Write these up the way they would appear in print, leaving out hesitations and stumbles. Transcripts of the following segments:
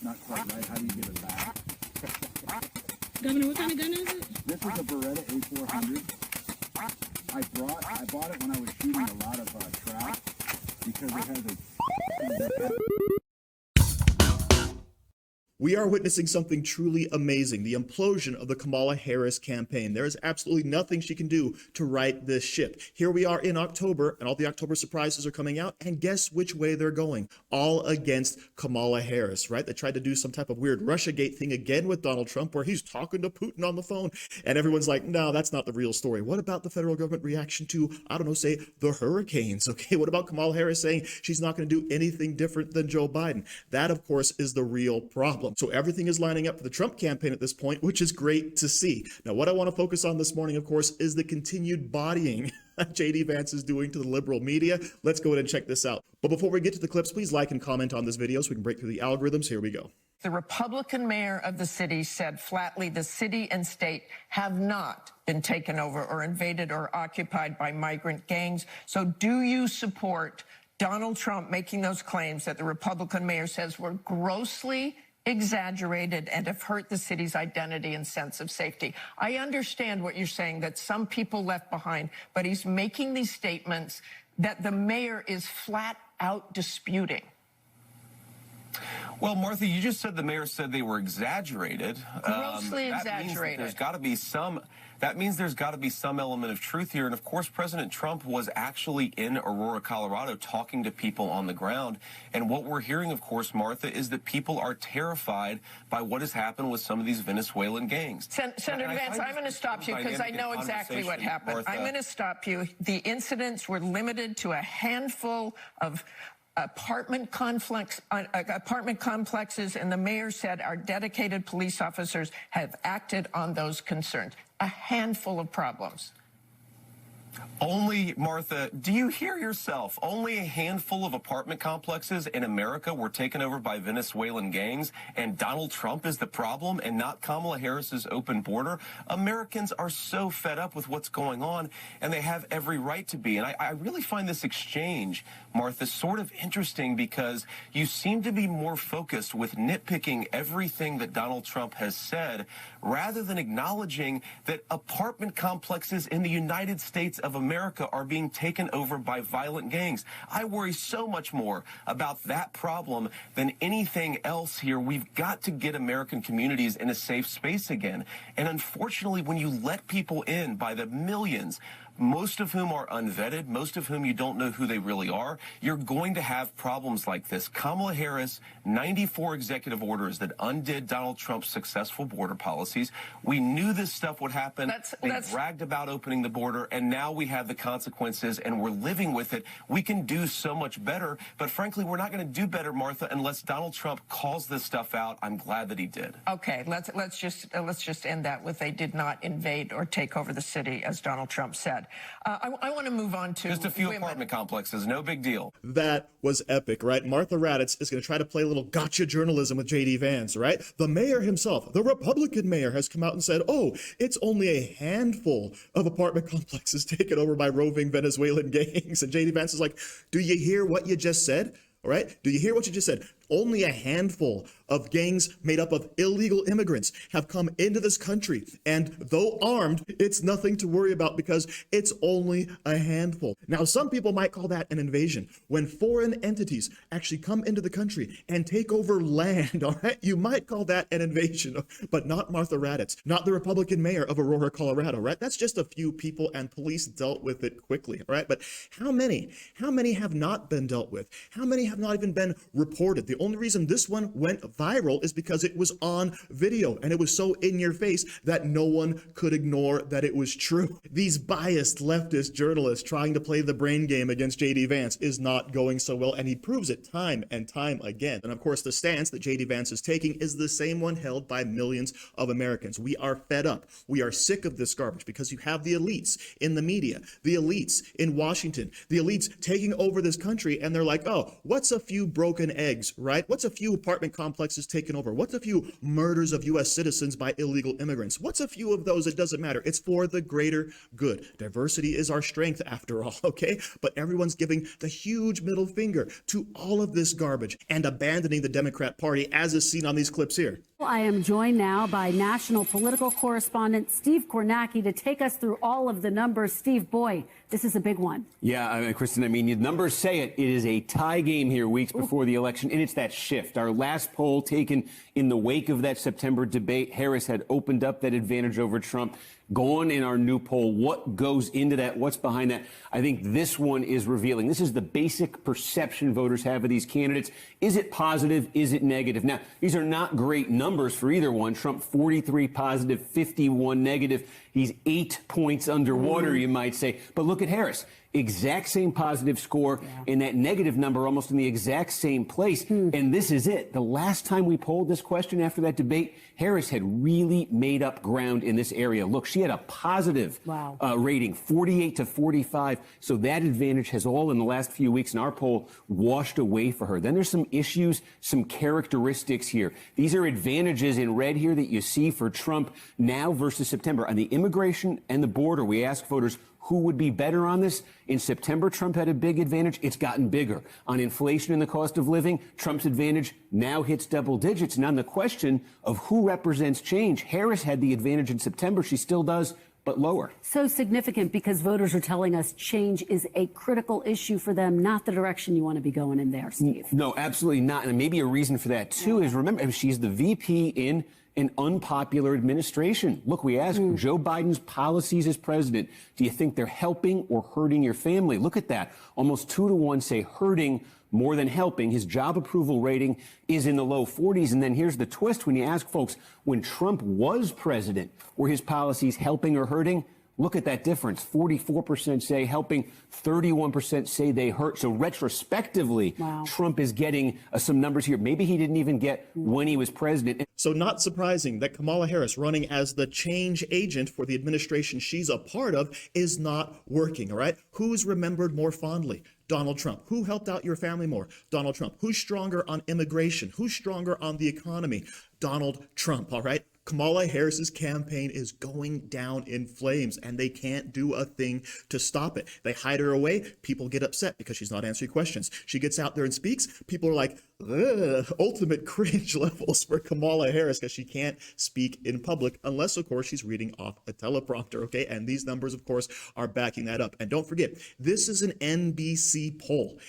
not quite right. How do you give it back? Governor, what kind of gun is it? This is a Beretta A400. I bought it when I was shooting a lot of trout because it has a We are witnessing something truly amazing, the implosion of the Kamala Harris campaign. There is absolutely nothing she can do to right this ship. Here we are in October, and all the October surprises are coming out, and guess which way they're going? All against Kamala Harris, right? They tried to do some type of weird Russiagate thing again with Donald Trump, where he's talking to Putin on the phone, and everyone's like, no, that's not the real story. What about the federal government reaction to, I don't know, say, the hurricanes, okay? What about Kamala Harris saying she's not going to do anything different than Joe Biden? That, of course, is the real problem. So everything is lining up for the Trump campaign at this point, which is great to see. Now, what I want to focus on this morning, of course, is the continued bodying JD Vance is doing to the liberal media. Let's go ahead and check this out. But before we get to the clips, please like and comment on this video so we can break through the algorithms. Here we go. The Republican mayor of the city said flatly the city and state have not been taken over or invaded or occupied by migrant gangs. So do you support Donald Trump making those claims that the Republican mayor says were grossly exaggerated and have hurt the city's identity and sense of safety? I understand what you're saying, that some people left behind, but he's making these statements that the mayor is flat out disputing. Well, Martha, you just said the mayor said they were exaggerated. Grossly exaggerated. There's got to be some. That means there's got to be some element of truth here. And of course, President Trump was actually in Aurora, Colorado, talking to people on the ground. And what we're hearing, of course, Martha, is that people are terrified by what has happened with some of these Venezuelan gangs. Senator Vance, I'm going to stop you because I know exactly what happened. Martha. I'm going to stop you. The incidents were limited to a handful of apartment complexes, and the mayor said our dedicated police officers have acted on those concerns. A handful of problems. Only, Martha, do you hear yourself? Only a handful of apartment complexes in America were taken over by Venezuelan gangs, and Donald Trump is the problem and not Kamala Harris's open border. Americans are so fed up with what's going on, and they have every right to be. And I really find this exchange, Martha, sort of interesting because you seem to be more focused with nitpicking everything that Donald Trump has said rather than acknowledging that apartment complexes in the United States of America are being taken over by violent gangs. I worry so much more about that problem than anything else here. We've got to get American communities in a safe space again. And unfortunately, when you let people in by the millions, most of whom are unvetted, most of whom you don't know who they really are, you're going to have problems like this. Kamala Harris, 94 executive orders that undid Donald Trump's successful border policies. We knew this stuff would happen. They bragged about opening the border, and now we have the consequences, and we're living with it. We can do so much better, but frankly, we're not going to do better, Martha, unless Donald Trump calls this stuff out. I'm glad that he did. Okay, let's just end that with they did not invade or take over the city, as Donald Trump said. I want to move on to just a few women. Apartment complexes, no big deal. That was epic, right? Martha Raddatz is going to try to play a little gotcha journalism with JD Vance, right? The mayor himself, the Republican mayor, has come out and said, oh, it's only a handful of apartment complexes taken over by roving Venezuelan gangs. And JD Vance is like, do you hear what you just said? All right? Do you hear what you just said? Only a handful of gangs made up of illegal immigrants have come into this country. And though armed, it's nothing to worry about because it's only a handful. Now, some people might call that an invasion. When foreign entities actually come into the country and take over land, all right? You might call that an invasion, but not Martha Raddatz, not the Republican mayor of Aurora, Colorado, right? That's just a few people, and police dealt with it quickly, all right? But how many have not been dealt with? How many have not even been reported? The only reason this one went viral is because it was on video and it was so in your face that no one could ignore that it was true. These biased leftist journalists trying to play the brain game against JD Vance is not going so well, and he proves it time and time again. And of course, the stance that JD Vance is taking is the same one held by millions of Americans. We are fed up. We are sick of this garbage because you have the elites in the media, the elites in Washington, the elites taking over this country, and they're like, oh, what's a few broken eggs, right? right? What's a few apartment complexes taken over? What's a few murders of U.S. citizens by illegal immigrants? What's a few of those? It doesn't matter. It's for the greater good. Diversity is our strength, after all, okay? But everyone's giving the huge middle finger to all of this garbage and abandoning the Democrat Party, as is seen on these clips here. I am joined now by national political correspondent Steve Kornacki to take us through all of the numbers. Steve, boy, this is a big one. Yeah, Kristen, I mean, the numbers say it. It is a tie game here weeks before the election, and it's that shift. Our last poll taken in the wake of that September debate, Harris had opened up that advantage over Trump. Going in our new poll, what goes into that? What's behind that? I think this one is revealing. This is the basic perception voters have of these candidates. Is it positive? Is it negative? Now, these are not great numbers for either one. Trump, 43 positive, 51 negative. He's 8 points underwater, you might say. But look at Harris. Exact same positive score and that negative number almost in the exact same place. And this is it. The last time we polled this question after that debate, Harris had really made up ground in this area. Look, she had a positive rating, 48 to 45. So that advantage has all in the last few weeks in our poll washed away for her. Then there's some issues, some characteristics here. These are advantages in red here that you see for Trump now versus September. On the immigration and the border, we ask voters, who would be better on this? In September, Trump had a big advantage. It's gotten bigger. On inflation and the cost of living, Trump's advantage now hits double digits. And on the question of who represents change, Harris had the advantage in September. She still does, but lower. So significant because voters are telling us change is a critical issue for them, not the direction you want to be going in there, Steve. No, absolutely not. And maybe a reason for that, too, is remember, she's the VP in an unpopular administration. Look, we ask Joe Biden's policies as president. Do you think they're helping or hurting your family? Look at that. Almost 2 to 1 say hurting more than helping. His job approval rating is in the low 40s. And then here's the twist. When you ask folks, when Trump was president, were his policies helping or hurting? Look at that difference. 44% say helping, 31% say they hurt. So retrospectively, Trump is getting some numbers here. Maybe he didn't even get when he was president. So not surprising that Kamala Harris, running as the change agent for the administration she's a part of, is not working, all right? Who's remembered more fondly? Donald Trump. Who helped out your family more? Donald Trump. Who's stronger on immigration? Who's stronger on the economy? Donald Trump, all right? Kamala Harris's campaign is going down in flames, and they can't do a thing to stop it. They hide her away. People get upset because she's not answering questions. She gets out there and speaks. People are like, ugh, ultimate cringe levels for Kamala Harris because she can't speak in public unless, of course, she's reading off a teleprompter, okay? And these numbers, of course, are backing that up. And don't forget, this is an NBC poll,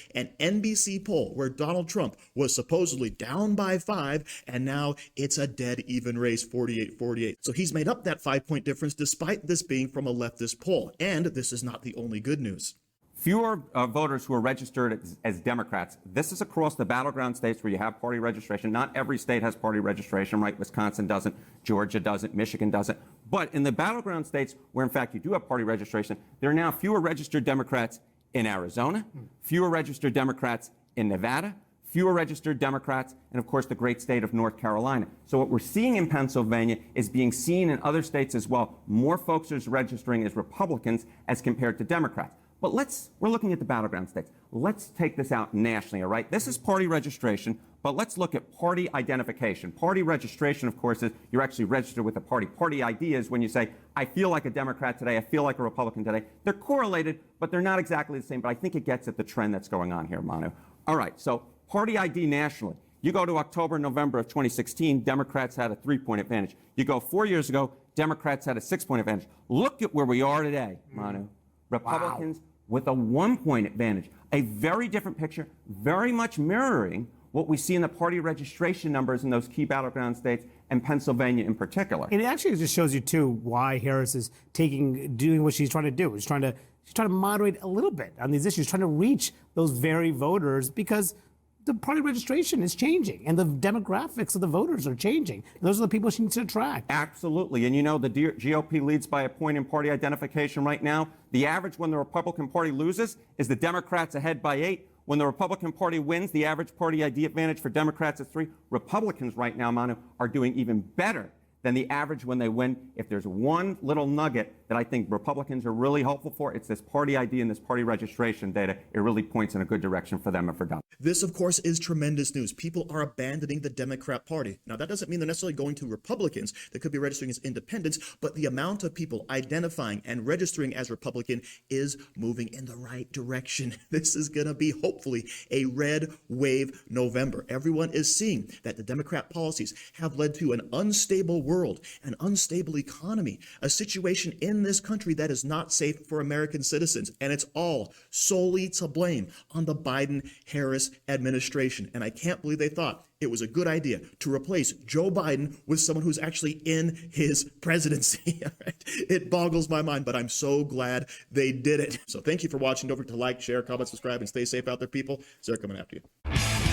where Donald Trump was supposedly down by 5, and now it's a dead even race, 48-48. So he's made up that 5-point difference despite this being from a leftist poll. And this is not the only good news. Fewer voters who are registered as Democrats. This is across the battleground states where you have party registration. Not every state has party registration, right? Wisconsin doesn't, Georgia doesn't, Michigan doesn't. But in the battleground states where, in fact, you do have party registration, there are now fewer registered Democrats in Arizona, fewer registered Democrats in Nevada, fewer registered Democrats, and of course the great state of North Carolina. So what we're seeing in Pennsylvania is being seen in other states as well. More folks are registering as Republicans as compared to Democrats. But we're looking at the battleground states. Let's take this out nationally, all right? This is party registration, but let's look at party identification. Party registration, of course, is you're actually registered with a party. Party ID is when you say, I feel like a Democrat today, I feel like a Republican today. They're correlated, but they're not exactly the same. But I think it gets at the trend that's going on here, Manu. All right, so party ID nationally. You go to October, November of 2016, Democrats had a 3-point advantage. You go 4 years ago, Democrats had a 6-point advantage. Look at where we are today, Manu. Republicans with a 1-point advantage. A very different picture, very much mirroring what we see in the party registration numbers in those key battleground states and Pennsylvania in particular. It actually just shows you, too, why Harris is doing what she's trying to do. She's trying to moderate a little bit on these issues, trying to reach those very voters because the party registration is changing and the demographics of the voters are changing. And those are the people she needs to attract. Absolutely. And you know, the GOP leads by a point in party identification right now. The average when the Republican Party loses is the Democrats ahead by 8. When the Republican Party wins, the average party ID advantage for Democrats is 3. Republicans right now, Manu, are doing even better than the average when they win. If there's one little nugget that I think Republicans are really hopeful for, it's this party ID and this party registration data. It really points in a good direction for them and for Donald. This, of course, is tremendous news. People are abandoning the Democrat Party. Now, that doesn't mean they're necessarily going to Republicans. They could be registering as independents, but the amount of people identifying and registering as Republican is moving in the right direction. This is going to be, hopefully, a red wave November. Everyone is seeing that the Democrat policies have led to an unstable world, an unstable economy, a situation in this country that is not safe for American citizens. And it's all solely to blame on the Biden-Harris administration. And I can't believe they thought it was a good idea to replace Joe Biden with someone who's actually in his presidency. It boggles my mind, but I'm so glad they did it. So thank you for watching. Don't forget to like, share, comment, subscribe, and stay safe out there, people. Sarah coming after you.